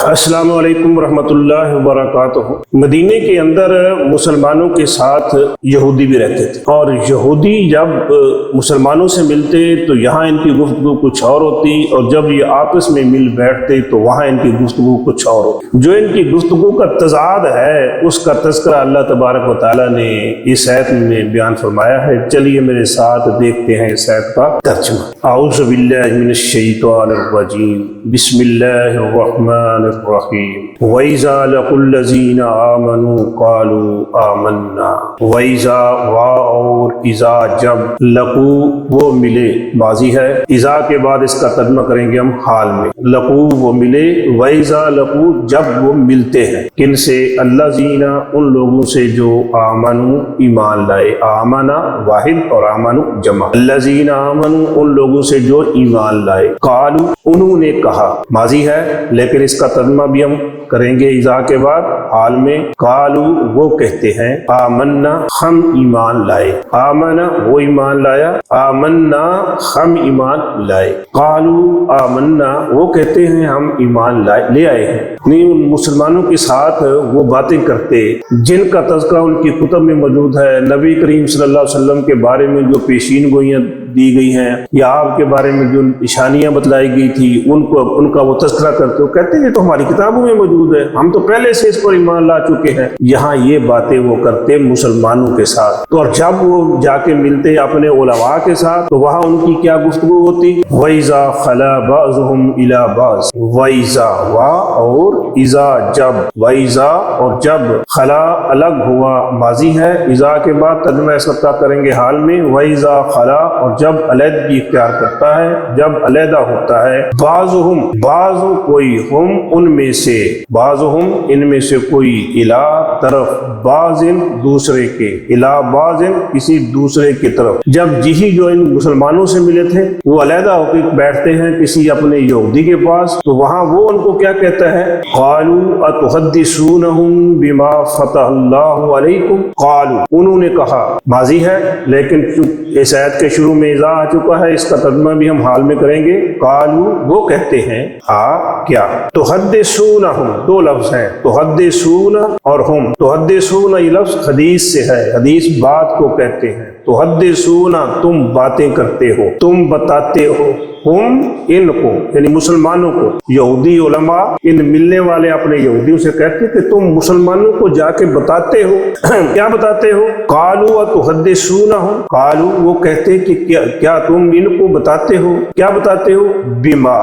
अस्सलाम वालेकुम रहमतुल्लाहि व बरकातुहू। मदीने के अंदर मुसलमानों के साथ यहूदी भी रहते थे और यहूदी जब मुसलमानों से मिलते तो यहाँ इनकी गुफ्तगू कुछ और होती और जब ये आपस में मिल बैठते तो वहाँ इनकी गुफ्तगू कुछ और होती। जो इनकी गुफ्तगू का तजाद है उसका तज़किरा अल्लाह तबारक व तआला ने इस आयत में बयान फरमाया है। चलिए मेरे साथ देखते हैं इस आयत का तर्जुमा। औज़ु बिल्लाहि मिनश शैतानिर रजीम, बिस्मिल्लाहिर रहमानिर रहीम। वइज़ा लकुल्लज़ीना आमनू क़ालू आमन्ना। वइज़ा वा और इज़ा जब लकू वो मिले माजी है, इज़ा के बाद इसका तर्जुमा करेंगे हम हाल में। लकू वो मिले, वइज़ा लकू जब वो मिलते हैं किनसे? अल्लज़ीना उन लोगों से जो आमनू ईमान लाए। आमना वाहिद और आमनू जमा। अल्लज़ीना आमनू उन लोगों से जो ईमान लाए। क़ालू उन्होंने कहा, माजी है लेकिन इसका तर्जुमा भी हम करेंगे इज़ा के बाद हाल में। कालू वो कहते हैं, आमन्ना हम ईमान लाए। आमना वो ईमान लाया, आमन्ना हम ईमान लाए। कालू आमन्ना वो कहते हैं हम ईमान लाए ले आए हैं। नहीं, उन मुसलमानों के साथ वो बातें करते जिनका तज़किरा उनकी कुतुब में मौजूद है। नबी करीम सल्लल्लाहु अलैहि वसल्लम के बारे में जो पेशीन गोइयाँ दी गई हैं या आपके बारे में जो निशानियां बतलाई गई थी उनका वो तज़किरा करते हो, कहते हैं तो हमारी किताबों में मौजूद है, हम तो पहले से इस पर ईमान ला चुके हैं। यहाँ ये बातें वो करते मुसलमानों के साथ। तो और जब वो जाके मिलते अपने उलमा के साथ तो वहाँ उनकी क्या गुफ्तगू होती? वइज़ा खला बाज़ुहुम इला बाज़। वइज़ा वा और इज़ा जब, वइज़ा और जब, खला अलग हुआ माजी है, इज़ा के बाद तर्जुमा इसका करेंगे हाल में। वइज़ा खला और जब अलहदगी इख्तियार करता है, जब अलहदा होता है। बाज़ुहुम बाज़ु कोई, हम उनमें से, बाज़ुहुम इनमें से कोई, इला तरफ, बाज़िन दूसरे के, इला बाज़िन किसी दूसरे की तरफ। जब जिही जो इन मुसलमानों से मिले थे वो अलहदा होकर बैठते हैं किसी अपने यहूदी के पास तो वहाँ वो उनको क्या कहता है? क़ालू अतुहद्दिसूनहुम बिमा फ़तहल्लाहु अलैकुम। क़ालू उन्होंने कहा, माजी है लेकिन इस आयत के शुरू में इज़ा आ चुका है, इसका तर्जुमा भी हम हाल में करेंगे। कालू वो कहते हैं, क्या? तुहद्दिसूनहुम दो लफ्ज हैं, तुहद्दिसून और हम। तुहद्दिसून ये लफ्ज हदीस से है, हदीस बात को कहते हैं। तुहद्दिसूना तुम बातें करते हो, तुम बताते हो। हम इनको यानी मुसलमानों को, यहूदी उलमा इन मिलने वाले अपने यहूदियों से कहते कि तुम मुसलमानों को जाके बताते हो। क्या बताते हो? कालू अतुहद्दिसूनहुम, कालू वो कहते कि क्या तुम इनको बताते हो? क्या बताते हो? बिमा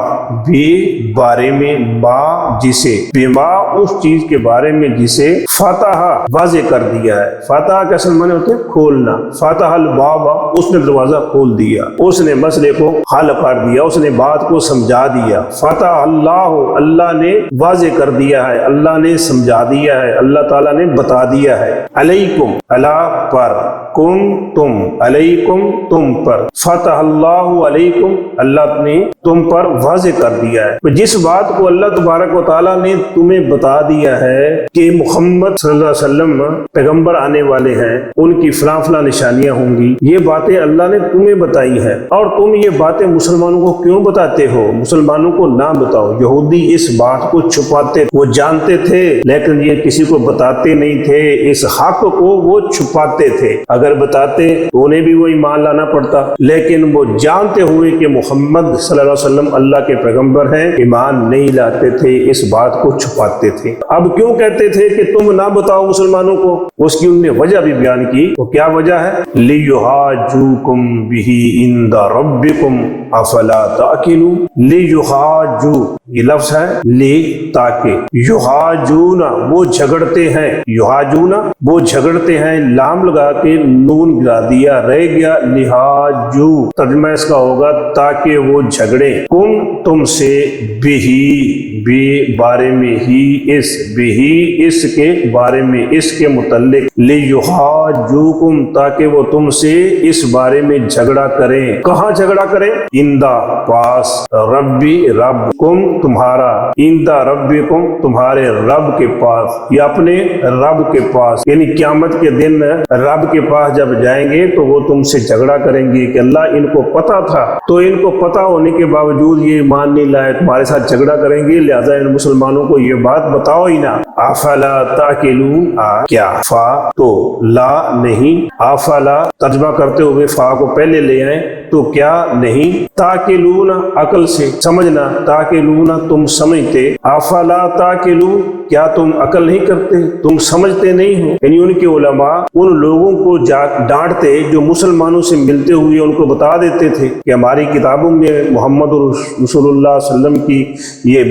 भी बारे में, बा जिसे, बिमा उस चीज के बारे में जिसे फतहा वाज़े कर दिया है। फतहा के असल माने होते हैं खोलना। फतहल बाबा उसने दरवाजा खोल दिया, उसने मसले को हल कर दिया, उसने बात को समझा दिया। फतह अल्लाह अल्लाह ने वाज़े कर दिया है, अल्लाह ने समझा दिया है, अल्लाह ताला ने बता दिया है। अलैकुम अला पर, कुम तुम, अलैकुम तुम पर, फतह अल्लाह अलैकुम अल्लाह ने तुम पर वाज़े कर दिया है। तो जिस बात को अल्लाह तबारक व तआला ने तुम्हें बता दिया है कि मुहम्मद सल्लल्लाहु अलैहि वसल्लम पैगंबर आने वाले हैं, उनकी फलां फलां निशानियां होंगी, ये बातें अल्लाह ने तुम्हें बताई है और तुम ये बातें मुसलमानों को क्यों बताते हो? मुसलमानों को ना बताओ। यहूदी इस बात को छुपाते, वो जानते थे लेकिन ये किसी को बताते नहीं थे, इस हक को वो छुपाते थे। अगर बताते तो उन्हें भी वो ईमान लाना पड़ता, लेकिन वो जानते हुए कि मोहम्मद सल्लल्लाहु अलैहि वसल्लम अल्लाह के पैगंबर हैं, ईमान नहीं लाते थे, इस बात को छुपाते थे। अब क्यों कहते थे कि तुम ना बताओ मुसलमानों को? उसकी उनने वजह भी बयान की। तो क्या वजह है? लियुहाजुकुम बिही इंदा रब्बिकुम अफला ताकिलू। लियुहाजू ये लफ्ज है ले ताके, युहाजूना वो झगड़ते हैं, युहाजूना वो झगड़ते हैं, लाम लगा के नून गिरा दिया, रह गया लिहाजू। तर्जुमा इसका होगा ताकि वो झगड़े, कुम तुमसे, बिही बे बारे में ही, इस बिही इसके बारे में, इसके मुतल्लिक, लियुहाजूकुम ताकि वो तुमसे इस बारे में झगड़ा करें। कहाँ झगड़ा करें? इंदा पास, रब्बी रब, कुम तुम्हारा, इंदा रब्बिकुम तुम्हारे रब के पास, या अपने रब के पास। यानी क़यामत के दिन रब के पास जब जाएंगे तो वो तुमसे झगड़ा करेंगे कि अल्लाह इनको पता था, तो इनको पता होने के बावजूद ये ईमान नहीं लाए, तुम्हारे साथ झगड़ा करेंगे, लिहाजा इन मुसलमानों को ये बात बताओ ही ना। आफला ताकिलून, क्या, फा तो ला नहीं, आफला तर्जमा करते हुए फा को पहले ले आए, तो क्या नहीं, ताकिलून अकल से समझना, ताकिलून तुम समझते, आफला ताकिलून क्या तुम अकल नहीं करते, तुम समझते नहीं हो। यानी उनके उलमा उन लोगों को डांटते जो मुसलमानों से मिलते हुए उनको बता देते थे कि हमारी किताबों में मोहम्मद रसूलुल्लाह सल्लल्लाहु अलैहि वसल्लम की ये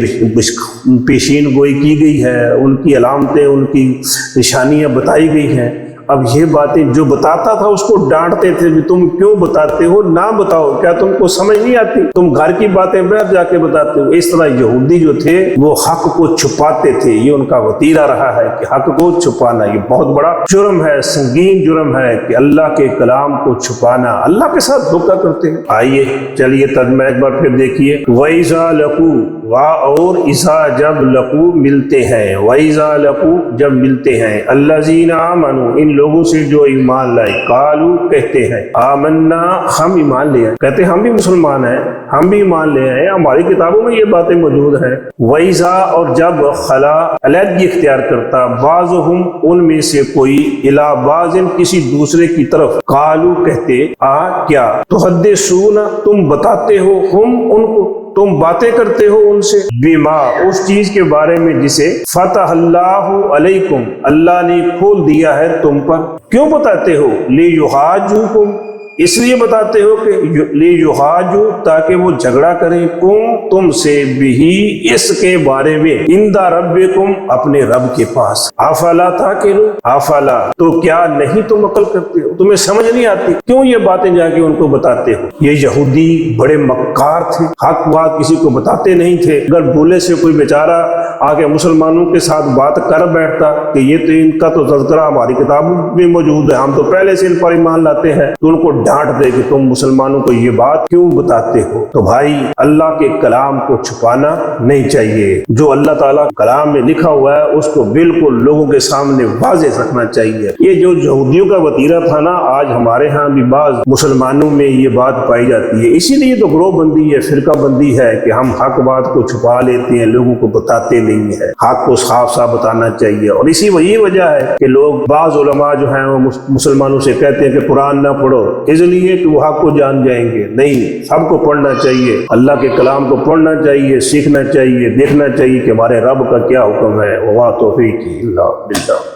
पेशीन गोई की गई है, उनकी अलामतें, उनकी निशानियां बताई गई हैं। अब ये बातें जो बताता था उसको डांटते थे कि तुम क्यों बताते हो, ना बताओ, क्या तुमको समझ नहीं आती, तुम घर की बातें बाहर जाके बताते हो। इस तरह यहूदी जो थे वो हक को छुपाते थे, ये उनका वतीरा रहा है कि हक को छुपाना ये बहुत बड़ा जुर्म है, संगीन जुर्म है कि अल्लाह के कलाम को छुपाना, अल्लाह के साथ धोखा करते हैं। आइए चलिए तर्जुमा एक बार फिर देखिए, वैज़ा लकू, वाह और इसा जब लकू मिलते हैं, वैज़ा लकू जब मिलते हैं, अल्लज़ीना आमनू इन लोगों से जो ईमान लाए, कालू कहते हैं, आमन्ना हम ईमान ले आए, कहते हम भी मुसलमान हैं, हम भी ईमान ले आए, हमारी किताबों में ये बातें मौजूद हैं। वैज़ा और जब खला अलहदगी इख्तियार करता, बाज़ुहुम उनमें से कोई, इला बाज़िन किसी दूसरे की तरफ, कालू कहते, क्या, तुहद्दिसूना तुम बताते हो, हम उनको तुम बातें करते हो उनसे, बिमा उस चीज के बारे में जिसे फतहल्लाहु अलैकुम अल्लाह ने खोल दिया है तुम पर। क्यों बताते हो, लियुहाजुकुम इसलिए बताते हो कि लियुहाजु ताकि वो झगड़ा करें, कुम तुमसे, बिही इसके बारे में, इंदा रब्बिकुम अपने रब के पास। आफला ताकिलू आफला तो क्या नहीं तुम अकल करते हो, तुम्हें समझ नहीं आती, क्यों ये बातें जाके उनको बताते हो। ये यहूदी बड़े मक्कार थे, हक बात किसी को बताते नहीं थे। अगर भूले से कोई बेचारा आके मुसलमानों के साथ बात कर बैठता कि ये तो इनका तो तज़किरा हमारी किताबों में मौजूद है, हम तो पहले से इन पर ईमान लाते हैं, तो उनको डांट दे कि तुम मुसलमानों को ये बात क्यों बताते हो। तो भाई अल्लाह के कलाम को छुपाना नहीं चाहिए, जो अल्लाह ताला कलाम में लिखा हुआ है उसको बिल्कुल लोगों के सामने वाज़ेह रखना चाहिए। ये जो यहूदियों का वतीरा था ना, आज हमारे यहाँ भी बाज मुसलमानों में ये बात पाई जाती है। इसीलिए तो ग्रोह बंदी है, फिरका बंदी है कि हम हक बात को छुपा लेते हैं, लोगों को बताते नहीं है। हक को साफ साफ बताना चाहिए। और इसी वही वजह है कि लोग बाज उलमा जो हैं वो मुसलमानों से कहते हैं कि कुरान ना पढ़ो, इसलिए कि वो हक को जान जाएंगे। नहीं, सबको पढ़ना चाहिए, अल्लाह के कलाम को पढ़ना चाहिए, सीखना चाहिए, देखना चाहिए कि हमारे रब का क्या हुक्म है। वह तौफीक इल्ला बिल्लाह।